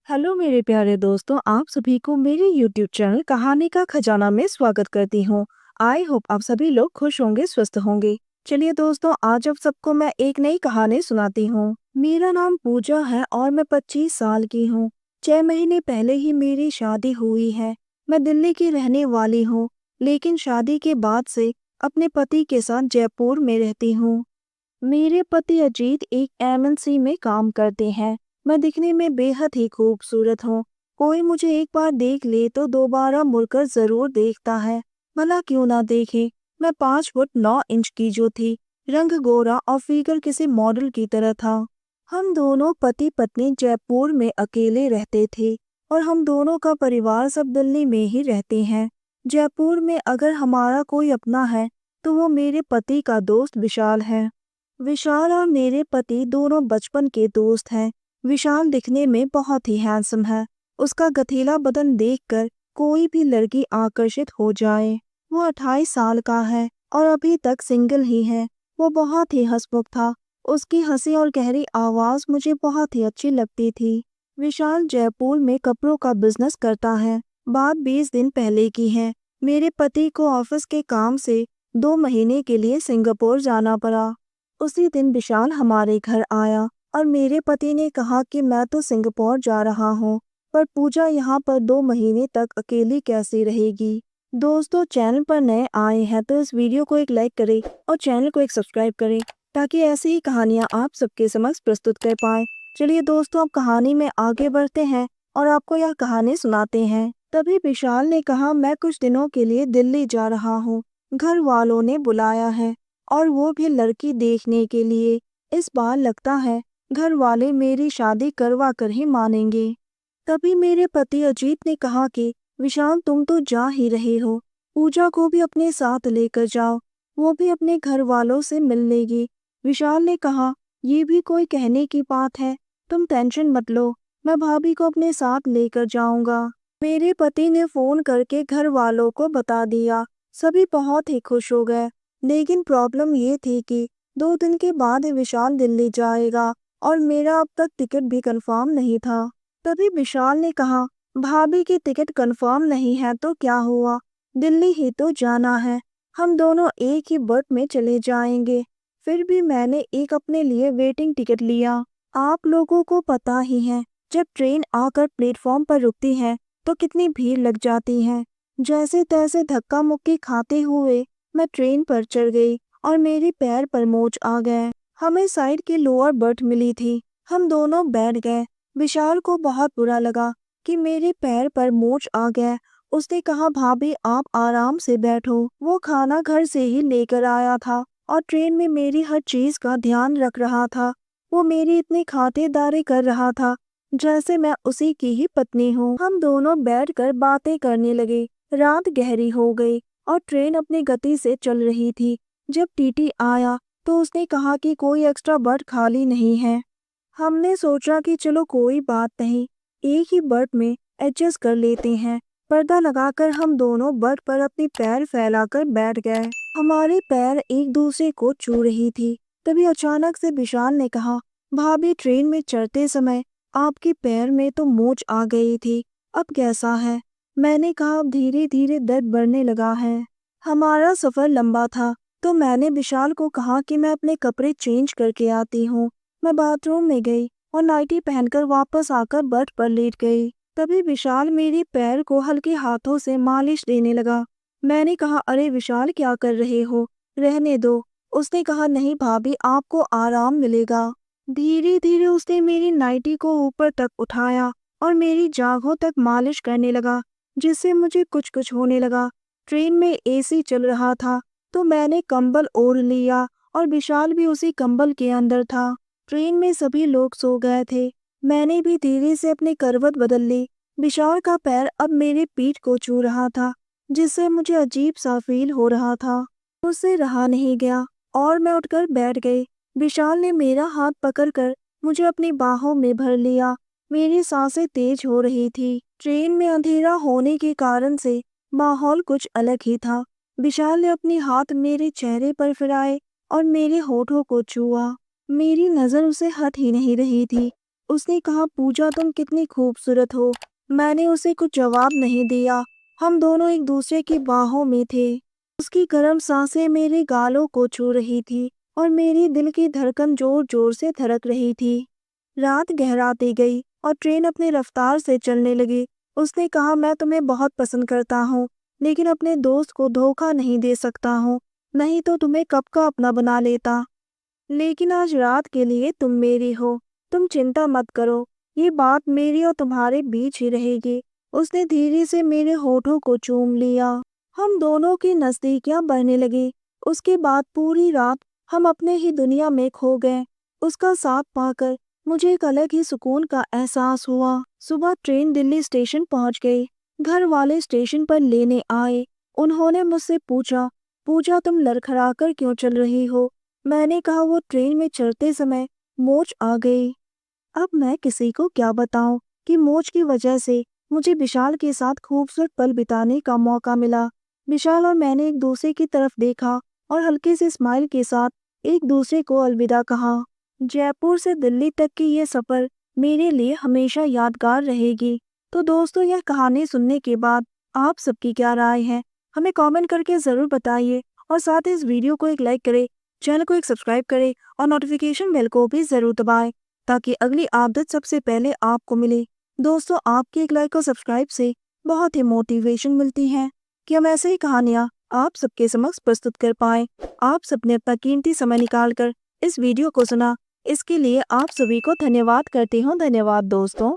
Hello मेरे प्यारे दोस्तों, आप सभी को मेरे YouTube चैनल कहानी का खजाना में स्वागत करती हूँ। आई होप आप सभी लोग खुश होंगे, स्वस्थ होंगे। चलिए दोस्तों, आज आप सबको मैं एक नई कहानी सुनाती हूँ। मेरा नाम पूजा है और मैं 25 साल की हूँ। 6 महीने पहले ही मेरी शादी हुई है। मैं दिल्ली की रहने वाली हूँ, लेकिन शादी के बाद से अपने पति के साथ जयपुर में रहती हूँ। मेरे पति अजीत एक एमएनसी में काम करते हैं। मैं दिखने में बेहद ही खूबसूरत हूँ। कोई मुझे एक बार देख ले तो दोबारा मुड़कर जरूर देखता है। भला क्यों ना देखे। मैं 5 फुट 9 इंच की जो थी, रंग गोरा और फिगर किसी मॉडल की तरह था। हम दोनों पति पत्नी जयपुर में अकेले रहते थे और हम दोनों का परिवार सब दिल्ली में ही रहते हैं। जयपुर में अगर हमारा कोई अपना है तो वो मेरे पति का दोस्त विशाल है। विशाल और मेरे पति दोनों बचपन के दोस्त हैं। विशाल दिखने में बहुत ही हैंडसम है। उसका गठीला बदन देखकर कोई भी लड़की आकर्षित हो जाए। वो 28 साल का है और अभी तक सिंगल ही है। वो बहुत ही हंसमुख था। उसकी हंसी और गहरी आवाज मुझे बहुत ही अच्छी लगती थी। विशाल जयपुर में कपड़ों का बिजनेस करता है। बात 20 दिन पहले की है। मेरे पति को ऑफिस के काम से 2 महीने के लिए सिंगापुर जाना पड़ा। उसी दिन विशाल हमारे घर आया और मेरे पति ने कहा कि मैं तो सिंगापुर जा रहा हूँ, पर पूजा यहाँ पर 2 महीने तक अकेली कैसे रहेगी। दोस्तों, चैनल पर नए आए हैं तो इस वीडियो को एक लाइक करें और चैनल को एक सब्सक्राइब करें, ताकि ऐसी ही कहानियाँ आप सबके समक्ष प्रस्तुत कर पाए। चलिए दोस्तों, अब कहानी में आगे बढ़ते हैं और आपको यह कहानी सुनाते हैं। तभी विशाल ने कहा, मैं कुछ दिनों के लिए दिल्ली जा रहा हूँ। घर वालों ने बुलाया है और वो भी लड़की देखने के लिए। इस बार लगता है घर वाले मेरी शादी करवा कर ही मानेंगे। तभी मेरे पति अजीत ने कहा कि विशाल, तुम तो जा ही रहे हो, पूजा को भी अपने साथ लेकर जाओ, वो भी अपने घर वालों से मिल लेगी। विशाल ने कहा, ये भी कोई कहने की बात है, तुम टेंशन मत लो, मैं भाभी को अपने साथ लेकर जाऊंगा। मेरे पति ने फोन करके घर वालों को बता दिया। सभी बहुत ही खुश हो गए। लेकिन प्रॉब्लम ये थी कि 2 दिन के बाद विशाल दिल्ली जाएगा और मेरा अब तक टिकट भी कंफर्म नहीं था। तभी विशाल ने कहा, भाभी की टिकट कंफर्म नहीं है तो क्या हुआ, दिल्ली ही तो जाना है, हम दोनों एक ही बर्थ में चले जाएंगे। फिर भी मैंने एक अपने लिए वेटिंग टिकट लिया। आप लोगों को पता ही है, जब ट्रेन आकर प्लेटफॉर्म पर रुकती है तो कितनी भीड़ लग जाती है। जैसे तैसे धक्का मुक्की खाते हुए मैं ट्रेन पर चढ़ गई और मेरे पैर पर मोच आ गए। हमें साइड की लोअर बर्थ मिली थी। हम दोनों बैठ गए। विशाल को बहुत बुरा लगा कि मेरे पैर पर मोच आ गया। उसने कहा, भाभी आप आराम से बैठो। वो खाना घर से ही लेकर आया था और ट्रेन में मेरी हर चीज का ध्यान रख रहा था। वो मेरी इतनी खातिरदारी कर रहा था जैसे मैं उसी की ही पत्नी हूँ। हम दोनों बैठकर बातें करने लगे। रात गहरी हो गई और ट्रेन अपनी गति से चल रही थी। जब टीटी आया तो उसने कहा कि कोई एक्स्ट्रा बर्थ खाली नहीं है। हमने सोचा कि चलो कोई बात नहीं, एक ही बर्थ में एडजस्ट कर लेते हैं। पर्दा लगाकर हम दोनों बर्थ पर अपने पैर फैलाकर बैठ गए। हमारे पैर एक दूसरे को छू रही थी। तभी अचानक से विशाल ने कहा, भाभी ट्रेन में चढ़ते समय आपके पैर में तो मोच आ गई थी, अब कैसा है। मैंने कहा, अब धीरे धीरे दर्द बढ़ने लगा है। हमारा सफर लंबा था तो मैंने विशाल को कहा कि मैं अपने कपड़े चेंज करके आती हूँ। मैं बाथरूम में गई और नाइटी पहनकर वापस आकर बर्थ पर लेट गई। तभी विशाल मेरे पैर को हल्के हाथों से मालिश देने लगा। मैंने कहा, अरे विशाल, क्या कर रहे हो, रहने दो। उसने कहा, नहीं भाभी, आपको आराम मिलेगा। धीरे धीरे उसने मेरी नाइटी को ऊपर तक उठाया और मेरी जांघों तक मालिश करने लगा, जिससे मुझे कुछ कुछ होने लगा। ट्रेन में एसी चल रहा था तो मैंने कंबल ओढ़ लिया और विशाल भी उसी कंबल के अंदर था। ट्रेन में सभी लोग सो गए थे। मैंने भी धीरे से अपनी करवट बदल ली। विशाल का पैर अब मेरी पीठ को छू रहा था, जिससे मुझे अजीब सा फील हो रहा था। उससे रहा नहीं गया और मैं उठकर बैठ गई। विशाल ने मेरा हाथ पकड़कर मुझे अपनी बाहों में भर लिया। मेरी सांसें तेज हो रही थी। ट्रेन में अंधेरा होने के कारण से माहौल कुछ अलग ही था। विशाल ने अपने हाथ मेरे चेहरे पर फिराए और मेरे होठों को छुआ। मेरी नजर उसे हट ही नहीं रही थी। उसने कहा, पूजा तुम कितनी खूबसूरत हो। मैंने उसे कुछ जवाब नहीं दिया। हम दोनों एक दूसरे की बाहों में थे। उसकी गर्म सांसें मेरे गालों को छू रही थी और मेरी दिल की धड़कन जोर जोर से धड़क रही थी। रात गहराती गई और ट्रेन अपनी रफ्तार से चलने लगी। उसने कहा, मैं तुम्हें बहुत पसंद करता हूँ, लेकिन अपने दोस्त को धोखा नहीं दे सकता हूँ, नहीं तो तुम्हें कब का अपना बना लेता। लेकिन आज रात के लिए तुम मेरी हो। तुम चिंता मत करो, ये बात मेरी और तुम्हारे बीच ही रहेगी। उसने धीरे से मेरे होठों को चूम लिया। हम दोनों की नजदीकियां बढ़ने लगी। उसके बाद पूरी रात हम अपने ही दुनिया में खो गए। उसका साथ पाकर मुझे एक अलग ही सुकून का एहसास हुआ। सुबह ट्रेन दिल्ली स्टेशन पहुंच गई। घर वाले स्टेशन पर लेने आए। उन्होंने मुझसे पूछा, पूजा तुम लड़खड़ा कर क्यों चल रही हो? मैंने कहा, वो ट्रेन में चढ़ते समय मोच आ गई। अब मैं किसी को क्या बताऊं कि मोच की वजह से मुझे विशाल के साथ खूबसूरत पल बिताने का मौका मिला। विशाल और मैंने एक दूसरे की तरफ देखा और हल्के से स्माइल के साथ एक दूसरे को अलविदा कहा। जयपुर से दिल्ली तक की ये सफर मेरे लिए हमेशा यादगार रहेगी। तो दोस्तों, यह कहानी सुनने के बाद आप सबकी क्या राय है, हमें कमेंट करके ज़रूर बताइए और साथ ही इस वीडियो को एक लाइक करें, चैनल को एक सब्सक्राइब करें और नोटिफिकेशन बेल को भी ज़रूर दबाएं ताकि अगली अपडेट सबसे पहले आपको मिले। दोस्तों, आपके एक लाइक और सब्सक्राइब से बहुत ही मोटिवेशन मिलती है कि हम ऐसे ही कहानियाँ आप सबके समक्ष प्रस्तुत कर पाएं। आप सबने अपना कीमती समय निकालकर इस वीडियो को सुना, इसके लिए आप सभी को धन्यवाद करती हूँ। धन्यवाद दोस्तों।